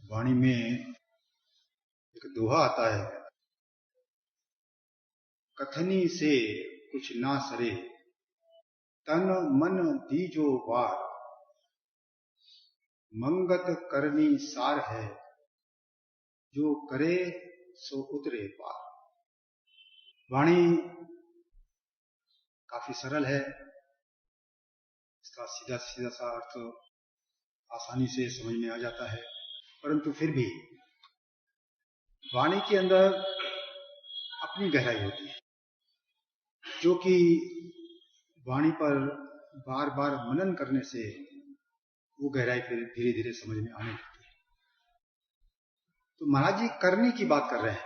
वाणी में एक दोहा आता है, कथनी से कुछ ना सरे, तन मन दीजो वार, मंगत करनी सार है, जो करे सो उतरे पार। वाणी काफी सरल है, इसका सीधा सीधा सा अर्थ आसानी से समझ में आ जाता है, परंतु फिर भी वाणी के अंदर अपनी गहराई होती है, जो कि वाणी पर बार बार मनन करने से वो गहराई फिर धीरे धीरे समझ में आने लगती है। तो महाराज जी करनी की बात कर रहे हैं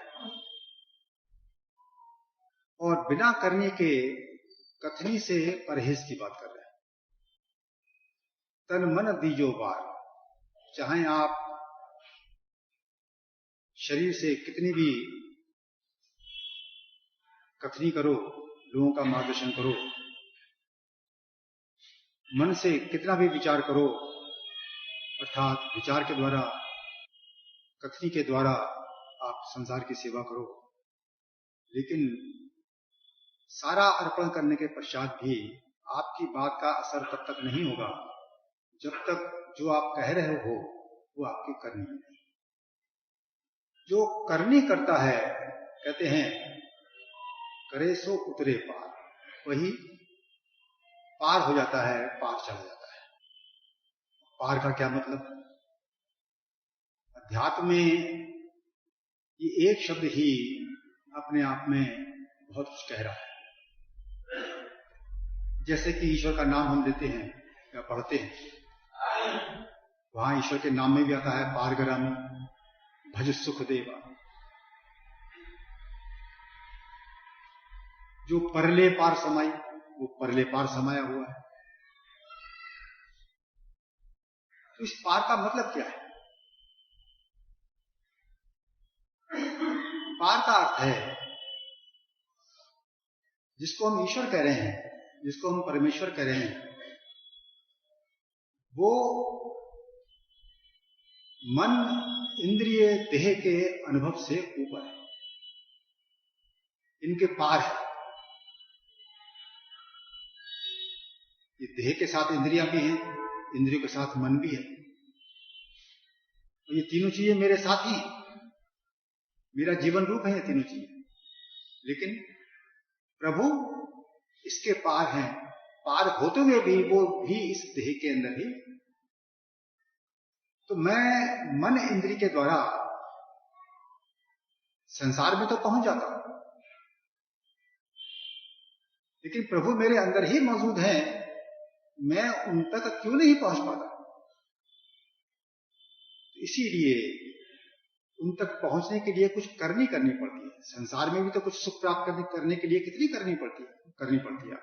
और बिना करनी के कथनी से परहेज की बात कर रहे हैं। तन मन दीजो वार, चाहे आप शरीर से कितनी भी कथनी करो, लोगों का मार्गदर्शन करो, मन से कितना भी विचार करो, अर्थात विचार के द्वारा, कथनी के द्वारा आप संसार की सेवा करो, लेकिन सारा अर्पण करने के पश्चात भी आपकी बात का असर तब तक नहीं होगा जब तक जो आप कह रहे हो वो आपकी करनी नहीं। जो करनी करता है, कहते हैं करे सो उतरे पार, वही पार हो जाता है, पार चला जाता है। पार का क्या मतलब? अध्यात्म में ये एक शब्द ही अपने आप में बहुत कुछ कह रहा है। जैसे कि ईश्वर का नाम हम लेते हैं या पढ़ते हैं, वहां ईश्वर के नाम में भी आता है पारगरामी, भज सुख देवा। जो परले पार समाई, वो परले पार समाया हुआ है। तो इस पार का मतलब क्या है? पार का अर्थ है जिसको हम ईश्वर कह रहे हैं, जिसको हम परमेश्वर कह रहे हैं, वो मन, इंद्रिय, देह के अनुभव से ऊपर है, इनके पार है। ये देह के साथ इंद्रियां भी हैं, इंद्रियों के साथ मन भी है, तो ये तीनों चीजें मेरे साथ ही, मेरा जीवन रूप है ये तीनों चीजें। लेकिन प्रभु इसके पार हैं, पार होते हुए भी वो भी इस देह के अंदर ही। तो मैं मन इंद्रिय के द्वारा संसार में तो पहुंच जाता हूं, लेकिन प्रभु मेरे अंदर ही मौजूद हैं, मैं उन तक क्यों नहीं पहुंच पाता? तो इसीलिए उन तक पहुंचने के लिए कुछ करनी पड़ती है। संसार में भी तो कुछ सुख प्राप्त करने के लिए कितनी करनी पड़ती है।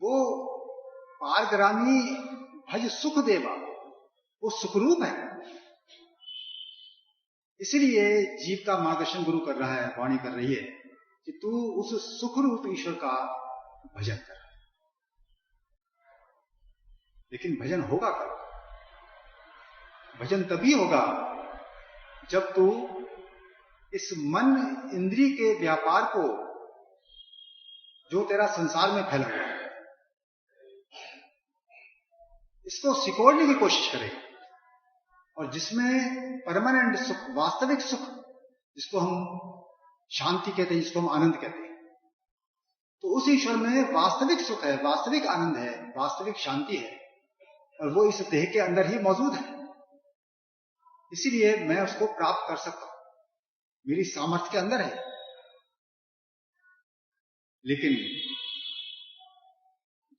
वो पारग्रामी भज सुख देवा, वो सुखरूप है। इसलिए जीव का मार्गदर्शन गुरु कर रहा है, वाणी कर रही है कि तू उस सुखरूप ईश्वर का भजन कर। लेकिन भजन होगा कब? भजन तभी होगा जब तू इस मन इंद्रिय के व्यापार को, जो तेरा संसार में फैला हुआ है, इसको सिकोड़ने की कोशिश करेगा, और जिसमें परमानेंट सुख, वास्तविक सुख, जिसको हम शांति कहते हैं, जिसको हम आनंद कहते हैं, तो उस ईश्वर में वास्तविक सुख है, वास्तविक आनंद है, वास्तविक शांति है, और वो इस देह के अंदर ही मौजूद है। इसीलिए मैं उसको प्राप्त कर सकता हूं, मेरी सामर्थ्य के अंदर है। लेकिन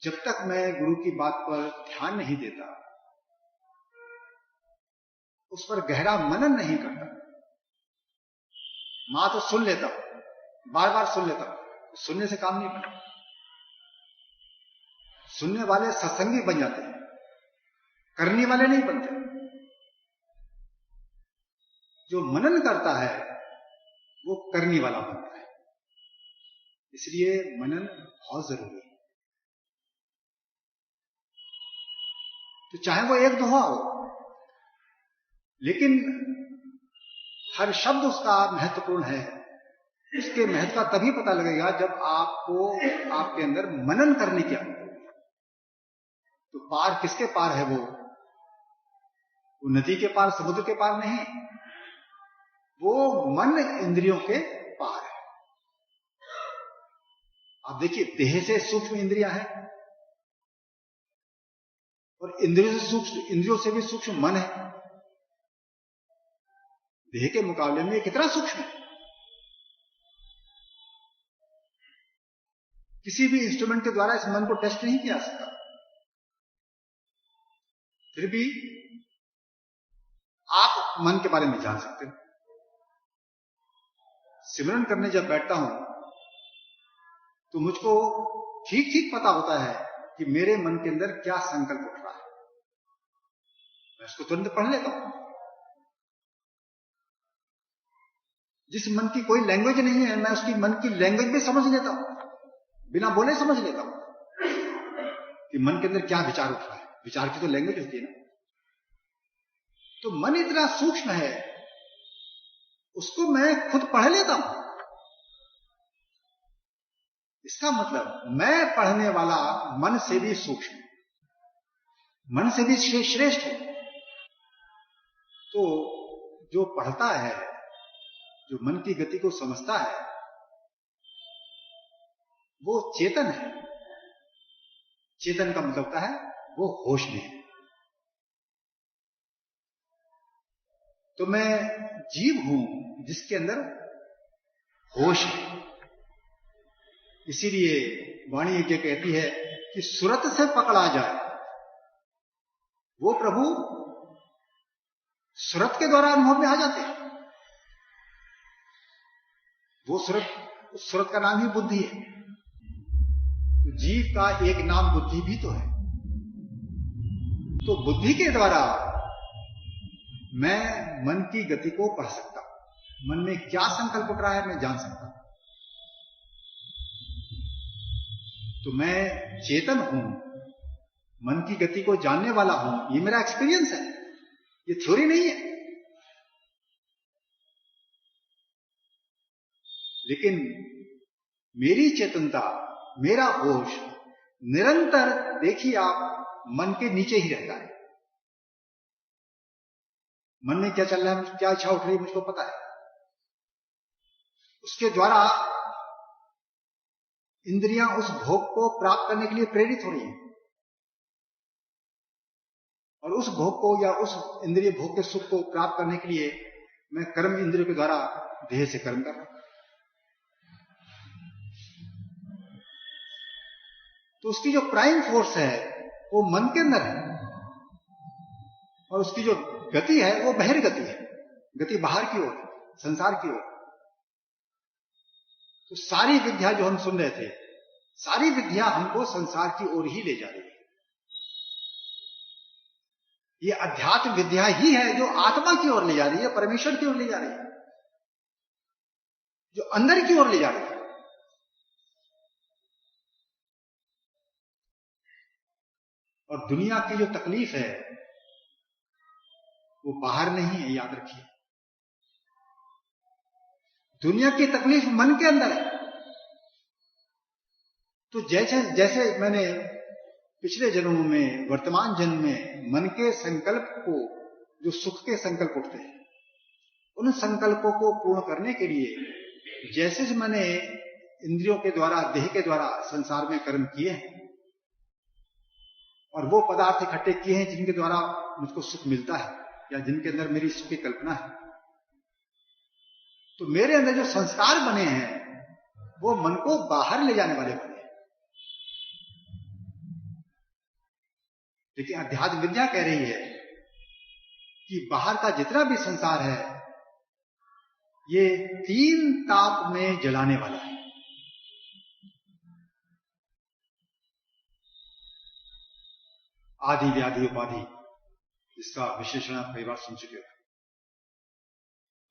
जब तक मैं गुरु की बात पर ध्यान नहीं देता, उस पर गहरा मनन नहीं करता, मां तो सुन लेता हूं, बार बार सुन लेता हूं, सुनने से काम नहीं बनता। सुनने वाले सत्संगी बन जाते हैं, करने वाले नहीं बनते। जो मनन करता है वो करने वाला बनता है। इसलिए मनन बहुत जरूरी है। तो चाहे वो एक दोहा हो, लेकिन हर शब्द उसका महत्वपूर्ण है। उसके महत्व का तभी पता लगेगा जब आपको आपके अंदर मनन करने की आदत होगी। तो पार किसके पार है? वो नदी के पार, समुद्र के पार नहीं, वो मन इंद्रियों के पार है। आप देखिए, देह से सूक्ष्म इंद्रियां हैं और इंद्रियों से भी सूक्ष्म मन है। देह के मुकाबले में ये कितना सूक्ष्म है। किसी भी इंस्ट्रूमेंट के द्वारा इस मन को टेस्ट नहीं किया जा सकता। फिर भी आप मन के बारे में जान सकते हो। सिमरन करने जब बैठता हूं तो मुझको ठीक ठीक पता होता है कि मेरे मन के अंदर क्या संकल्प उठ रहा है। मैं उसको तुरंत पढ़ लेता हूं। जिस मन की कोई लैंग्वेज नहीं है, मैं उसकी मन की लैंग्वेज भी समझ लेता हूं, बिना बोले समझ लेता हूं कि मन के अंदर क्या विचार उठ रहा है। विचार की तो लैंग्वेज होती है ना। तो मन इतना सूक्ष्म है, उसको मैं खुद पढ़ लेता हूं। इसका मतलब मैं पढ़ने वाला मन से भी सूक्ष्म, मन से भी श्रेष्ठ है। तो जो पढ़ता है, जो मन की गति को समझता है, वो चेतन है। चेतन का मतलब होता है वो होश में है। तो मैं जीव हूं जिसके अंदर होश है। इसीलिए वाणी यज्ञ कहती है कि सुरत से पकड़ा जाए वो प्रभु सुरत के द्वारा अनुभव में आ जाते हैं। वो उस सुरत का नाम ही बुद्धि है। तो जीव का एक नाम बुद्धि भी तो है। तो बुद्धि के द्वारा मैं मन की गति को पढ़ सकता हूं। मन में क्या संकल्प उठ रहा है मैं जान सकता हूं। तो मैं चेतन हूं, मन की गति को जानने वाला हूं। ये मेरा एक्सपीरियंस है, ये थ्योरी नहीं है। लेकिन मेरी चेतनता, मेरा होश निरंतर, देखिए आप, मन के नीचे ही रहता है। मन में क्या चल रहा है, क्या इच्छा उठ रही है, मुझको पता है। उसके द्वारा इंद्रियां उस भोग को प्राप्त करने के लिए प्रेरित हो रही हैं और उस भोग को या उस इंद्रिय भोग के सुख को प्राप्त करने के लिए मैं कर्म इंद्रियों के द्वारा देह से कर्म कर रहा हूं। तो उसकी जो प्राइम फोर्स है वो मन के अंदर है और उसकी जो गति है वो बहिर्गति है, गति बाहर की ओर, संसार की ओर। तो सारी विद्या जो हम सुन रहे थे, सारी विद्या हमको संसार की ओर ही ले जा रही है। ये अध्यात्म विद्या ही है जो आत्मा की ओर ले जा रही है, परमेश्वर की ओर ले जा रही है, जो अंदर की ओर ले जा रही है। और दुनिया की जो तकलीफ है वो बाहर नहीं है, याद रखिए। दुनिया की तकलीफ मन के अंदर है। तो जैसे जैसे मैंने पिछले जन्मों में, वर्तमान जन्म में मन के संकल्प को, जो सुख के संकल्प उठते हैं, उन संकल्पों को पूर्ण करने के लिए जैसे मैंने इंद्रियों के द्वारा, देह के द्वारा संसार में कर्म किए हैं और वो पदार्थ इकट्ठे किए हैं जिनके द्वारा मुझको सुख मिलता है या जिनके अंदर मेरी सुख की कल्पना है, तो मेरे अंदर जो संस्कार बने हैं वो मन को बाहर ले जाने वाले बने हैं। लेकिन अध्यात्म विद्या कह रही है कि बाहर का जितना भी संसार है ये 3 ताप में जलाने वाला है। आदि व्याधि उपाधि, इसका विशेषण आप कई बार सुन चुके हो।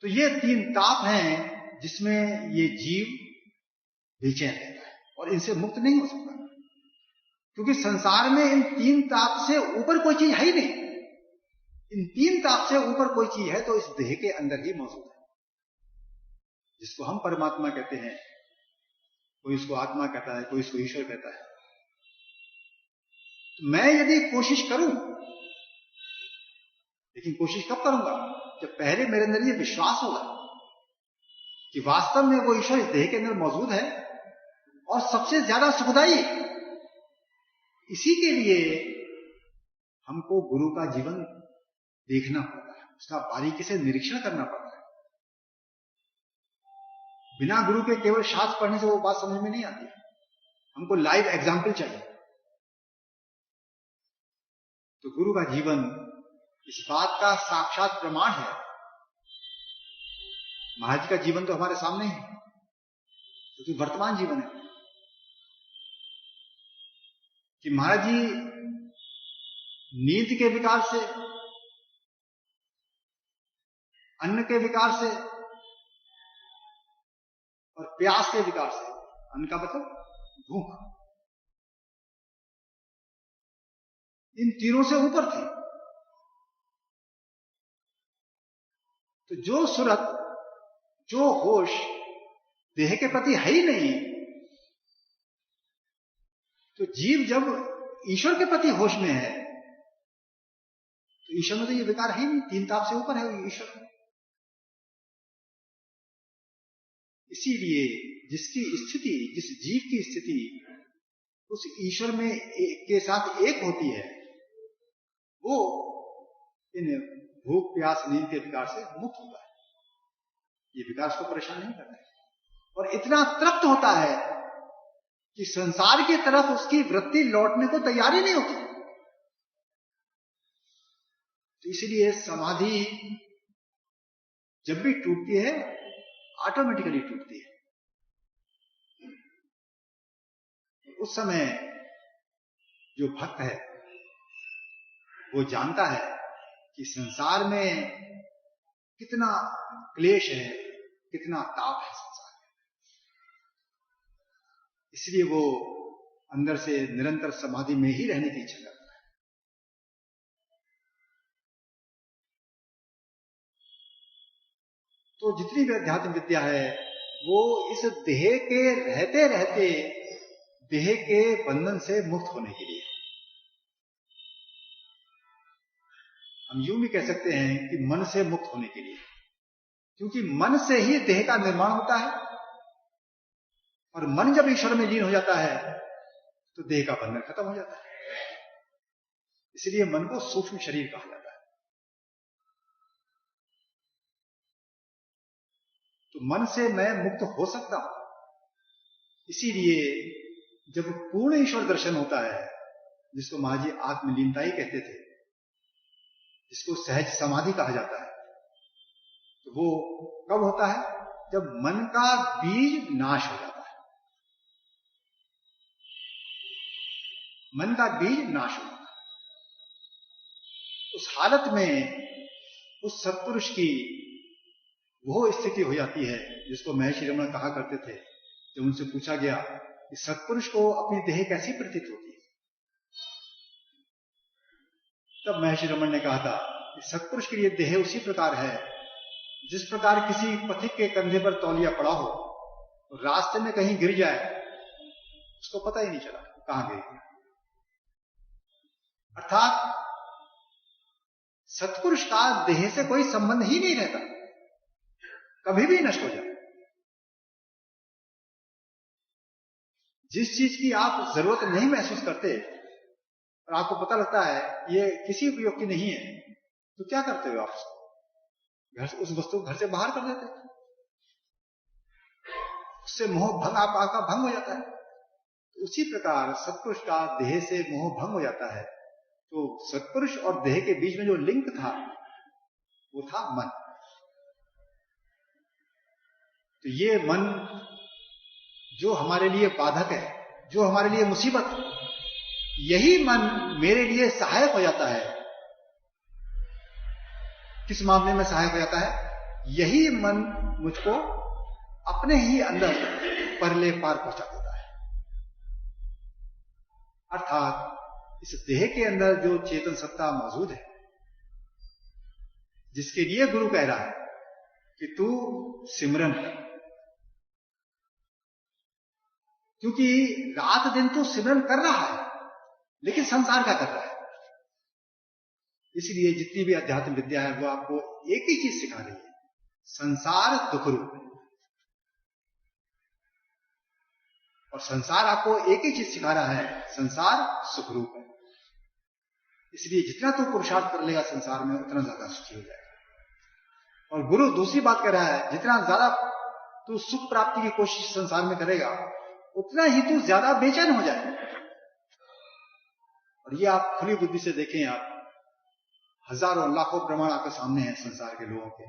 तो ये 3 ताप हैं जिसमें ये जीव बेचैन रहता है और इनसे मुक्त नहीं हो सकता, क्योंकि संसार में इन 3 ताप से ऊपर कोई चीज है ही नहीं। इन तीन ताप से ऊपर कोई चीज है तो इस देह के अंदर ही मौजूद है, जिसको हम परमात्मा कहते हैं। कोई इसको आत्मा कहता है, कोई इसको ईश्वर कहता है। तो मैं यदि कोशिश करूं, लेकिन कोशिश कब करूंगा? जब पहले मेरे अंदर ये विश्वास होगा कि वास्तव में वो ईश्वर इस देह के अंदर मौजूद है और सबसे ज्यादा सुखदायी। इसी के लिए हमको गुरु का जीवन देखना पड़ता है, उसका बारीकी से निरीक्षण करना पड़ता है। बिना गुरु के केवल शास्त्र पढ़ने से वो बात समझ में नहीं आती, हमको लाइव एग्जाम्पल चाहिए। तो गुरु का जीवन इस बात का साक्षात प्रमाण है। महाराज जी का जीवन तो हमारे सामने है, क्योंकि तो वर्तमान जीवन है कि महाराज जी नींद के विकार से, अन्न के विकार से और प्यास के विकार से, अन्न का मतलब भूख, इन तीनों से ऊपर थे। तो जो सूरत, जो होश देह के प्रति है ही नहीं, तो जीव जब ईश्वर के प्रति होश में है तो ईश्वर में तो ये विकार है ही नहीं, तीन ताप से ऊपर है ईश्वर। इसीलिए जिसकी स्थिति, जिस जीव की स्थिति उस ईश्वर में के साथ एक होती है, वो इन भूख प्यास नींद के विकार से मुक्त होता है। ये विकार उसको परेशान नहीं करता है और इतना तृप्त होता है कि संसार की तरफ उसकी वृत्ति लौटने को तैयार ही नहीं होती। तो इसलिए समाधि जब भी टूटती है ऑटोमेटिकली टूटती है। उस समय जो भक्त है वो जानता है कि संसार में कितना क्लेश है, कितना ताप है संसार में, इसलिए वो अंदर से निरंतर समाधि में ही रहने की इच्छा करता है। तो जितनी भी अध्यात्म विद्या है वो इस देह के रहते रहते देह के बंधन से मुक्त होने के लिए, हम यूं भी कह सकते हैं कि मन से मुक्त होने के लिए, क्योंकि मन से ही देह का निर्माण होता है और मन जब ईश्वर में लीन हो जाता है तो देह का बंधन खत्म हो जाता है। इसलिए मन को सूक्ष्म शरीर कहा जाता है। तो मन से मैं मुक्त हो सकता हूं। इसीलिए जब पूर्ण ईश्वर दर्शन होता है, जिसको महाराज जी आत्मलीनता ही कहते थे, जिसको सहज समाधि कहा जाता है, तो वो कब होता है? जब मन का बीज नाश हो जाता है। मन का बीज नाश हो जाता है। उस हालत में उस सत्पुरुष की वो स्थिति हो जाती है जिसको महर्षि रमण कहा करते थे। जब उनसे पूछा गया कि सत्पुरुष को अपनी देह कैसी प्रतीत होती है, तब महर्षि रमण ने कहा था कि सत्पुरुष के लिए देह उसी प्रकार है जिस प्रकार किसी पथिक के कंधे पर तौलिया पड़ा हो तो रास्ते में कहीं गिर जाए, उसको पता ही नहीं चला कहां गिर गया। अर्थात सत्पुरुष का देह से कोई संबंध ही नहीं रहता, कभी भी नष्ट हो जाए। जिस चीज की आप जरूरत नहीं महसूस करते और आपको पता लगता है ये किसी उपयोग की नहीं है, तो क्या करते हो आप? उस वस्तु को घर से बाहर कर देते, उससे मोह भंग आपका भंग हो जाता है। तो उसी प्रकार सत्पुरुष का देह से मोह भंग हो जाता है। तो सत्पुरुष और देह के बीच में जो लिंक था वो था मन। तो ये मन जो हमारे लिए बाधक है, जो हमारे लिए मुसीबत है, यही मन मेरे लिए सहायक हो जाता है। किस मामले में सहायक हो जाता है? यही मन मुझको अपने ही अंदर परले पार पहुंचा देता है। अर्थात इस देह के अंदर जो चेतन सत्ता मौजूद है जिसके लिए गुरु कह रहा है कि तू सिमरन कर, क्योंकि रात दिन तू सिमरन कर रहा है लेकिन संसार का कर रहा है। इसलिए जितनी भी अध्यात्म विद्या है वो आपको एक ही चीज सिखा रही है, संसार दुख रूप है। और संसार आपको एक ही चीज सिखा रहा है, संसार सुख रूप है। इसलिए जितना तू पुरुषार्थ कर लेगा संसार में उतना ज्यादा सुखी हो जाएगा। और गुरु दूसरी बात कह रहा है, जितना ज्यादा तू सुख प्राप्ति की कोशिश संसार में करेगा उतना ही तू ज्यादा बेचैन हो जाएगा। और ये आप खुली बुद्धि से देखें, आप हजारों लाखों प्रमाण आपके सामने हैं संसार के लोगों के,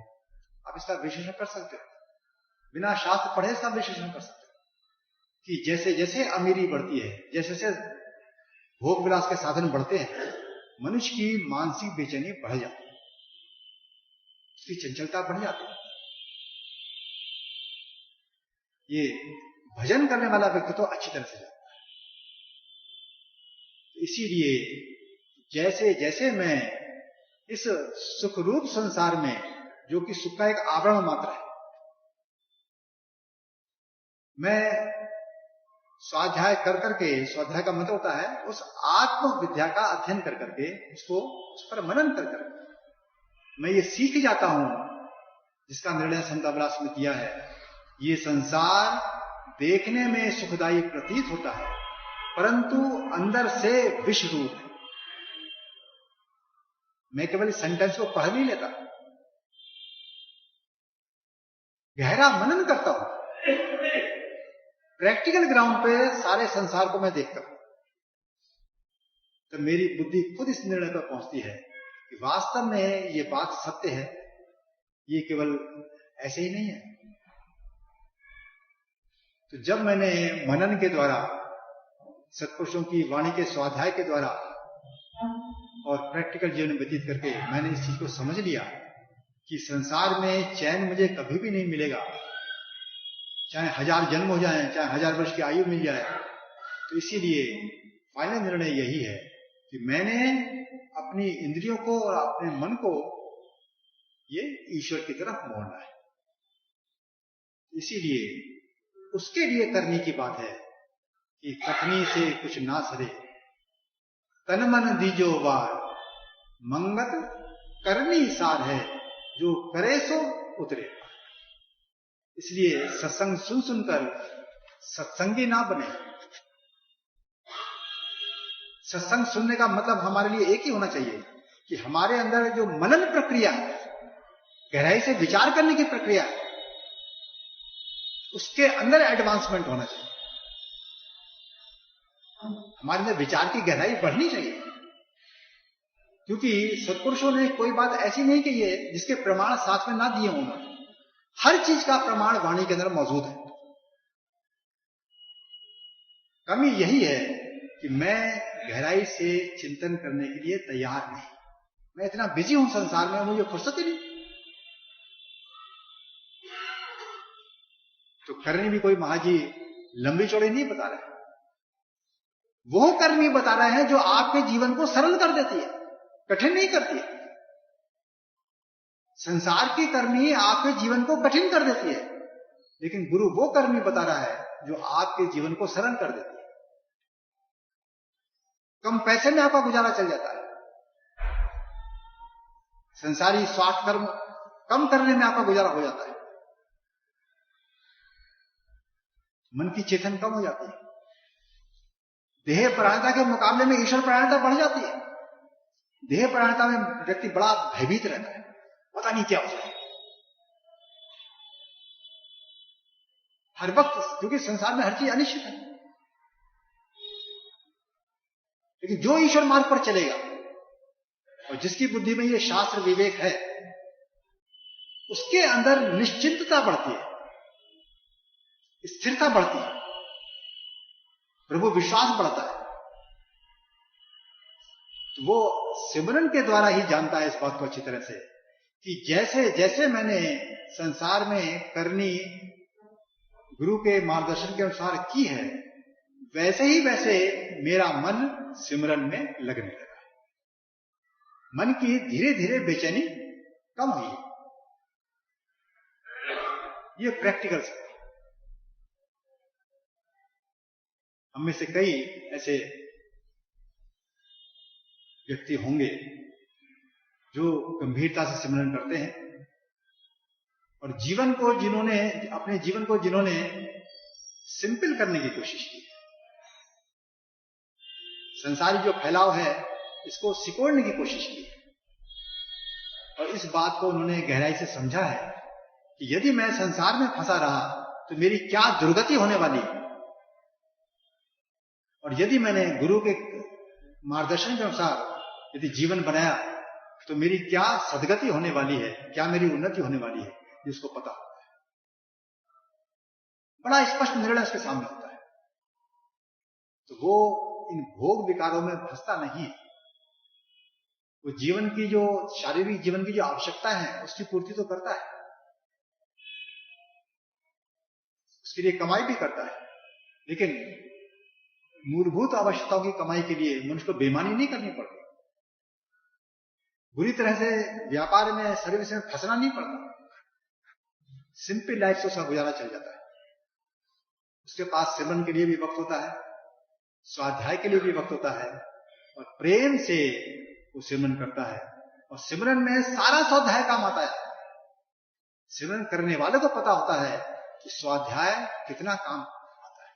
आप इसका विश्लेषण कर सकते हो, बिना शास्त्र पढ़े इसका विश्लेषण कर सकते हो कि जैसे जैसे अमीरी बढ़ती है, जैसे जैसे भोग विलास के साधन बढ़ते हैं, मनुष्य की मानसिक बेचैनी बढ़ जाती है, उसकी चंचलता बढ़ जाती है। ये भजन करने वाला व्यक्ति तो अच्छी तरह से जानता है। इसीलिए जैसे जैसे मैं इस सुख रूप संसार में, जो कि सुख का एक आवरण मात्र है, मैं स्वाध्याय कर करके, स्वाध्याय का मतलब होता है उस आत्म विद्या का अध्ययन कर करके, उसको उस पर मनन कर करके मैं ये सीख जाता हूं, जिसका निर्णय संत अभिलाष में किया है, ये संसार देखने में सुखदायी प्रतीत होता है परंतु अंदर से विष रूप है। मैं केवल इस सेंटेंस को पढ़ नहीं लेता, गहरा मनन करता हूं, प्रैक्टिकल ग्राउंड पे सारे संसार को मैं देखता हूं, तो मेरी बुद्धि खुद इस निर्णय पर पहुंचती है कि वास्तव में ये बात सत्य है, ये केवल ऐसे ही नहीं है। तो जब मैंने मनन के द्वारा, सत्पुरुषों की वाणी के स्वाध्याय के द्वारा और प्रैक्टिकल जीवन व्यतीत करके मैंने इस चीज को समझ लिया कि संसार में चैन मुझे कभी भी नहीं मिलेगा, चाहे 1000 जन्म हो जाएं, चाहे 1000 वर्ष की आयु मिल जाए। तो इसीलिए फाइनल निर्णय यही है कि मैंने अपनी इंद्रियों को और अपने मन को ये ईश्वर की तरफ मोड़ना है। इसीलिए उसके लिए करने की बात है कि कथनी से कुछ ना सरे, तन मन दीजो वार, मंगत करनी सार है, जो करे सो उतरे। इसलिए सत्संग सुन सुनकर सत्संगी ना बने। सत्संग सुनने का मतलब हमारे लिए एक ही होना चाहिए कि हमारे अंदर जो मनन प्रक्रिया है, गहराई से विचार करने की प्रक्रिया है, उसके अंदर एडवांसमेंट होना चाहिए। हमारे अंदर विचार की गहराई बढ़नी चाहिए, क्योंकि सत्पुरुषों ने कोई बात ऐसी नहीं कही है जिसके प्रमाण साथ में ना दिए हों। हर चीज का प्रमाण वाणी के अंदर मौजूद है। कमी यही है कि मैं गहराई से चिंतन करने के लिए तैयार नहीं। मैं इतना बिजी हूं संसार में, मुझे फुर्सत ही नहीं। तो करनी भी कोई महाजी लंबी चौड़ी नहीं बता रहे, वो करनी बता रहे हैं जो आपके जीवन को सरल कर देती है, कठिन नहीं करती है। संसार की करनी आपके जीवन को कठिन कर देती है, लेकिन गुरु वो करनी बता रहा है जो आपके जीवन को सरल कर देती है। कम पैसे में आपका गुजारा चल जाता है, संसारी स्वार्थ कर्म कम करने में आपका गुजारा हो जाता है, मन की चेतन कम हो जाती है, देह परायणता के मुकाबले में ईश्वर परायणता बढ़ जाती है। देह परायणता में व्यक्ति बड़ा भयभीत रहता है, पता नहीं क्या हो जाए हर वक्त, क्योंकि संसार में हर चीज अनिश्चित है। लेकिन जो ईश्वर मार्ग पर चलेगा और जिसकी बुद्धि में ये शास्त्र विवेक है, उसके अंदर निश्चिंतता बढ़ती है, स्थिरता बढ़ती है, प्रभु विश्वास बढ़ता है। तो वो सिमरन के द्वारा ही जानता है इस बात को अच्छी तरह से कि जैसे जैसे मैंने संसार में करनी गुरु के मार्गदर्शन के अनुसार की है, वैसे ही वैसे मेरा मन सिमरन में लगने लगा है। मन की धीरे धीरे बेचैनी कम हुई है। ये प्रैक्टिकल है। हम में से कई ऐसे व्यक्ति होंगे जो गंभीरता से सिमरन करते हैं और अपने जीवन को जिन्होंने सिंपल करने की कोशिश की, संसारी जो फैलाव है इसको सिकोड़ने की कोशिश की और इस बात को उन्होंने गहराई से समझा है कि यदि मैं संसार में फंसा रहा तो मेरी क्या दुर्गति होने वाली है, और यदि मैंने गुरु के मार्गदर्शन के अनुसार यदि जीवन बनाया तो मेरी क्या सदगति होने वाली है, क्या मेरी उन्नति होने वाली है, जिसको पता होता है। बड़ा स्पष्ट निर्णय उसके सामने होता है। तो वो इन भोग विकारों में फंसता नहीं है। वो जीवन की जो शारीरिक जीवन की जो आवश्यकता है उसकी पूर्ति तो करता है, उसके लिए कमाई भी करता है, लेकिन मूलभूत आवश्यकताओं की कमाई के लिए मनुष्य को बेईमानी नहीं करनी पड़ती, बुरी तरह से व्यापार में सर्विस में फंसना नहीं पड़ता। सिंपल लाइफ से उसका गुजारा चल जाता है। उसके पास सिमरन के लिए भी वक्त होता है, स्वाध्याय के लिए भी वक्त होता है और प्रेम से वो सिमरन करता है और सिमरन में सारा स्वाध्याय काम आता है। सिमरन करने वाले को पता होता है कि स्वाध्याय कितना काम आता है।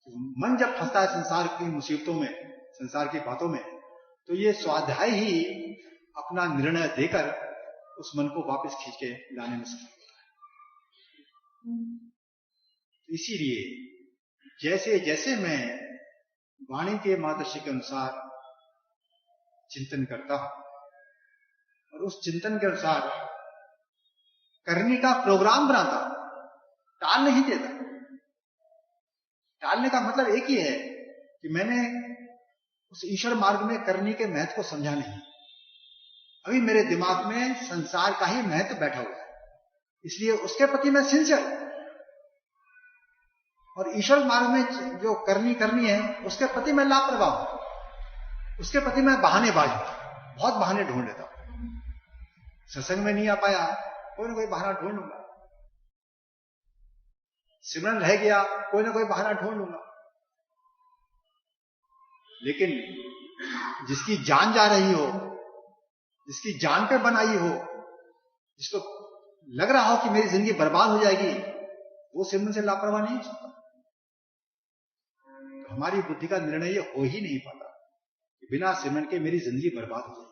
तो मन जब फंसता है संसार की मुसीबतों में, संसार की बातों में, तो ये स्वाध्याय ही अपना निर्णय देकर उस मन को वापस खींच के लाने में सफल होता है। इसीलिए जैसे जैसे मैं वाणी के मार्गदर्शन के अनुसार चिंतन करता हूं और उस चिंतन के अनुसार करने का प्रोग्राम बनाता हूं, टाल नहीं देता। टालने का मतलब एक ही है कि मैंने उस ईश्वर मार्ग में करने के महत्व को समझा नहीं। अभी मेरे दिमाग में संसार का ही महत्व बैठा हुआ है, इसलिए उसके प्रति मैं सिंसियर, और ईश्वर मार्ग में जो करनी है उसके प्रति मैं लापरवाह हूं, उसके प्रति मैं बहानेबाज हूं, बहुत बहाने ढूंढ लेता हूं। सत्संग में नहीं आ पाया, कोई ना कोई बहाना ढूंढ लूंगा। सिमरन रह गया, कोई ना कोई बहाना ढूंढ लूंगा। लेकिन जिसकी जान जा रही हो, जिसकी जान पे बन आई हो, जिसको लग रहा हो कि मेरी जिंदगी बर्बाद हो जाएगी, वो सिमरन से लापरवाह नहीं हो सकता। तो हमारी बुद्धि का निर्णय ये हो ही नहीं पाता कि बिना सिमरन के मेरी जिंदगी बर्बाद हो जाएगी।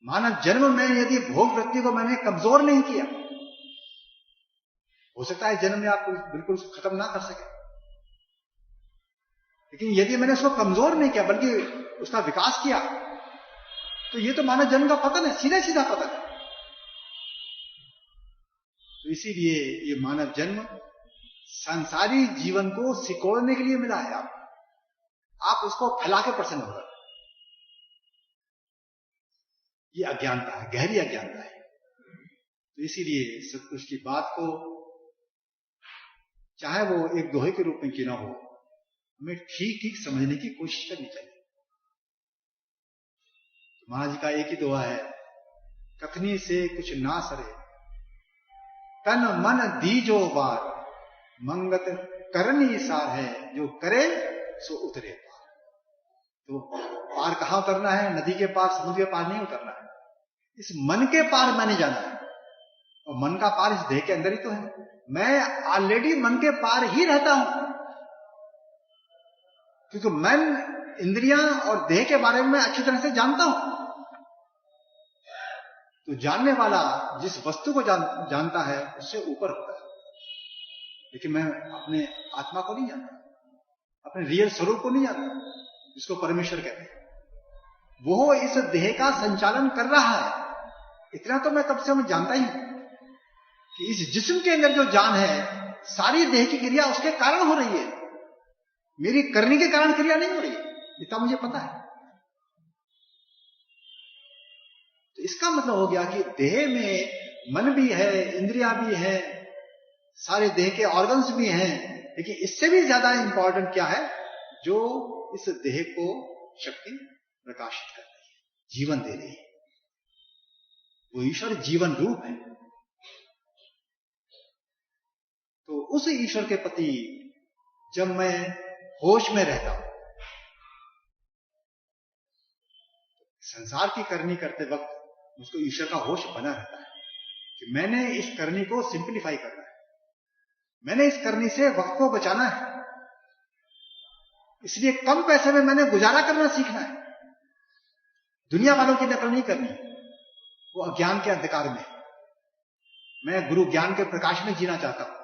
मानव जन्म में यदि भोग वृत्ति को मैंने कमजोर नहीं किया, हो सकता है जन्म में आप बिल्कुल खत्म ना कर सके, लेकिन यदि मैंने उसको कमजोर नहीं किया बल्कि उसका विकास किया, तो ये तो मानव जन्म का पतन है, सीधा सीधा पतन है। तो इसीलिए ये मानव जन्म सांसारिक जीवन को सिकोड़ने के लिए मिला है। आप उसको फैला के प्रसन्न हो रहे, ये अज्ञानता है, गहरी अज्ञानता है। तो इसीलिए सतपुरुष की बात को चाहे वो एक दोहे के रूप में क्यों ना हो, हमें ठीक ठीक समझने की कोशिश करनी चाहिए। तो महाराज जी का एक ही दोहा है, कथनी से कुछ ना सरे, तन मन दीजो बार, मंगत करनी सार है, जो करे सो उतरे पार। तो पार कहां उतरना है? नदी के पार, समुद्र के पार नहीं उतरना है, इस मन के पार मैंने जाना है। और मन का पार इस देह के अंदर ही तो है। मैं ऑलरेडी मन के पार ही रहता हूं, क्योंकि मन, इंद्रियां और देह के बारे में मैं अच्छी तरह से जानता हूं। तो जानने वाला जिस वस्तु को जानता है उससे ऊपर होता है, लेकिन मैं अपने आत्मा को नहीं जानता, अपने रियल स्वरूप को नहीं जानता, जिसको परमेश्वर कहते हैं। वो इस देह का संचालन कर रहा है, इतना तो मैं कब से मैं जानता ही हूं कि इस जिस्म के अंदर जो जान है, सारी देह की क्रिया उसके कारण हो रही है, मेरी करने के कारण क्रिया नहीं हो रही है, इतना मुझे पता है। तो इसका मतलब हो गया कि देह में मन भी है, इंद्रियां भी है, सारे देह के ऑर्गन्स भी हैं, लेकिन इससे भी ज्यादा इंपॉर्टेंट क्या है, जो इस देह को शक्ति प्रकाशित करती है, जीवन दे रही है। वो ईश्वर जीवन रूप है। तो उस ईश्वर के प्रति जब मैं होश में रहता हूं, संसार की करनी करते वक्त मुझको ईश्वर का होश बना रहता है कि मैंने इस करनी को सिंप्लीफाई करना है, मैंने इस करनी से वक्त को बचाना है, इसलिए कम पैसे में मैंने गुजारा करना सीखना है। दुनिया वालों की नकल नहीं करनी, वो अज्ञान के अंधकार में, मैं गुरु ज्ञान के प्रकाश में जीना चाहता हूं।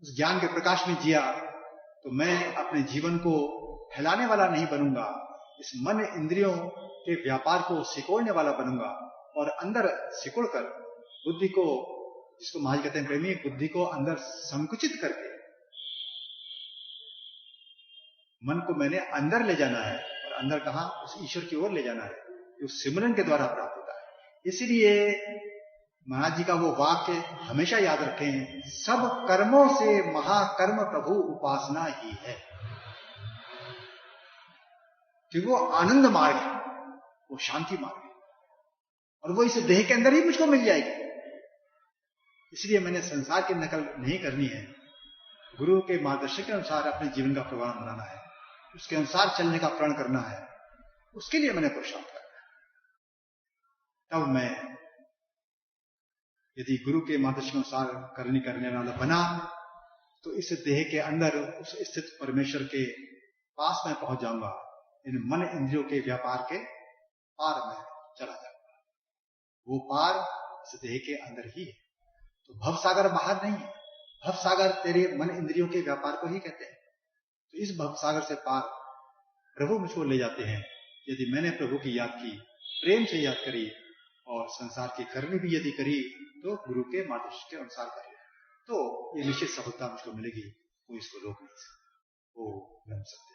उस ज्ञान के प्रकाश में जिया तो मैं अपने जीवन को फैलाने वाला नहीं बनूंगा, इस मन इंद्रियों के व्यापार को सिकोड़ने वाला बनूंगा और अंदर सिकोड़ कर बुद्धि को, जिसको महाराज कहते हैं प्रेमी, बुद्धि को अंदर संकुचित करके मन को मैंने अंदर ले जाना है। और अंदर कहां? उस ईश्वर की ओर ले जाना है जो सिमरन के द्वारा प्राप्त होता है। इसलिए महाराज जी का वो वाक्य हमेशा याद रखें, सब कर्मों से महाकर्म प्रभु उपासना ही है। क्योंकि वो आनंद मार्ग है, वो शांति मार्ग है, और वो इस देह के अंदर ही मुझको मिल जाएगी। इसलिए मैंने संसार की नकल नहीं करनी है, गुरु के मार्गदर्शन के अनुसार अपने जीवन का प्रोग्राम बनाना है, उसके अनुसार चलने का प्रण करना है, उसके लिए मैंने पुरुषार्थ करना है। तब मैं यदि गुरु के मार्गदर्शन के अनुसार करने वाला बना तो इस देह के अंदर उस स्थित परमेश्वर के पास में पहुंच जाऊंगा। इन मन इंद्रियों के व्यापार के पार में चला जाऊंगा। वो पार इस देह के अंदर ही है। तो भवसागर बाहर नहीं है, भवसागर तेरे मन इंद्रियों के व्यापार को ही कहते हैं। तो इस भवसागर से पार प्रभु मुझको ले जाते हैं यदि मैंने प्रभु की याद की, प्रेम से याद करी और संसार की करनी भी यदि करी तो गुरु के मार्गदर्शन के अनुसार करी, तो ये निश्चित सफलता मुझको मिलेगी। कोई इसको रोक नहीं सकता। ओ ब्रह्म सत्य।